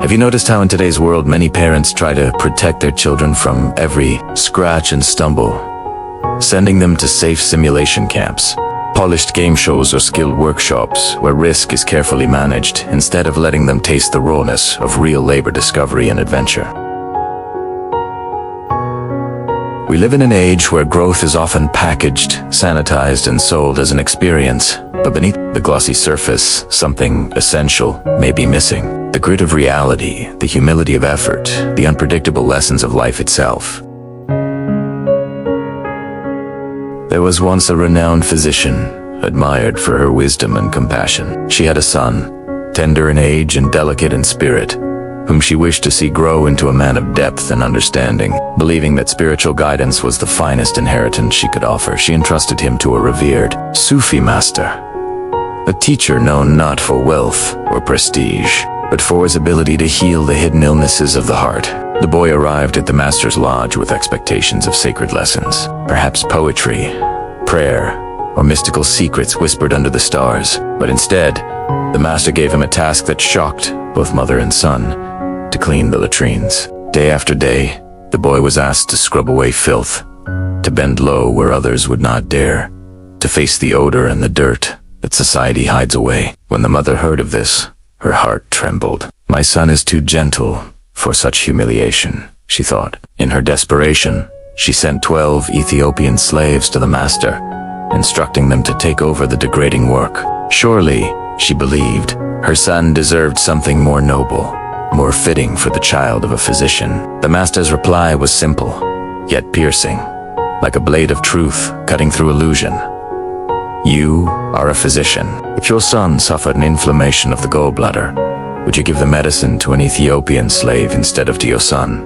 Have you noticed how in today's world many parents try to protect their children from every scratch and stumble, sending them to safe simulation camps, polished game shows or skilled workshops where risk is carefully managed instead of letting them taste the rawness of real labor discovery and adventure? We live in an age where growth is often packaged, sanitized, and sold as an experience, but beneath the glossy surface, something essential may be missing. The grit of reality, the humility of effort, the unpredictable lessons of life itself. There was once a renowned physician, admired for her wisdom and compassion. She had a son, tender in age and delicate in spirit, whom she wished to see grow into a man of depth and understanding. Believing that spiritual guidance was the finest inheritance she could offer, she entrusted him to a revered Sufi master, a teacher known not for wealth or prestige, but for his ability to heal the hidden illnesses of the heart. The boy arrived at the master's lodge with expectations of sacred lessons, perhaps poetry, prayer, or mystical secrets whispered under the stars. But instead, the master gave him a task that shocked both mother and son: to clean the latrines. Day after day, the boy was asked to scrub away filth, to bend low where others would not dare, to face the odor and the dirt that society hides away. When the mother heard of this, her heart trembled. "My son is too gentle for such humiliation," she thought. In her desperation, she sent 12 Ethiopian slaves to the master, instructing them to take over the degrading work. Surely, she believed, her son deserved something more noble, more fitting for the child of a physician. The master's reply was simple, yet piercing, like a blade of truth cutting through illusion. "You are a physician. If your son suffered an inflammation of the gallbladder, would you give the medicine to an Ethiopian slave instead of to your son?"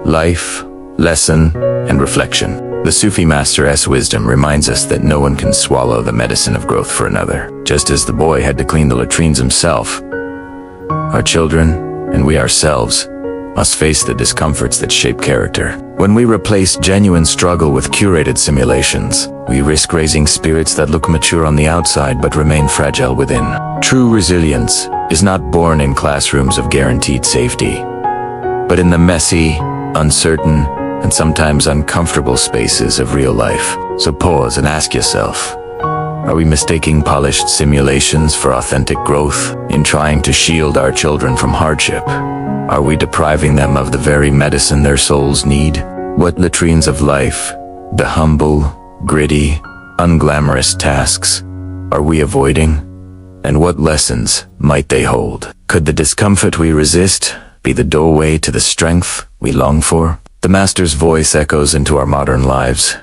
Life, lesson, and reflection. The Sufi master's wisdom reminds us that no one can swallow the medicine of growth for another. Just as the boy had to clean the latrines himself, our children, and we ourselves, must face the discomforts that shape character. When we replace genuine struggle with curated simulations, we risk raising spirits that look mature on the outside but remain fragile within. True resilience is not born in classrooms of guaranteed safety, but in the messy, uncertain, and sometimes uncomfortable spaces of real life. So pause and ask yourself, are we mistaking polished simulations for authentic growth? In trying to shield our children from hardship, are we depriving them of the very medicine their souls need? What latrines of life, the humble, gritty, unglamorous tasks, are we avoiding? And what lessons might they hold? Could the discomfort we resist be the doorway to the strength we long for? The master's voice echoes into our modern lives.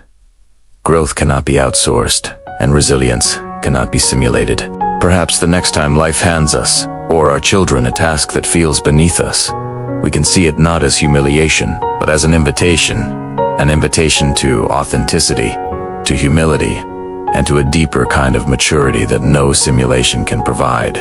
Growth cannot be outsourced, and resilience cannot be simulated. Perhaps the next time life hands us, or our children, a task that feels beneath us, we can see it not as humiliation, but as an invitation to authenticity, to humility, and to a deeper kind of maturity that no simulation can provide.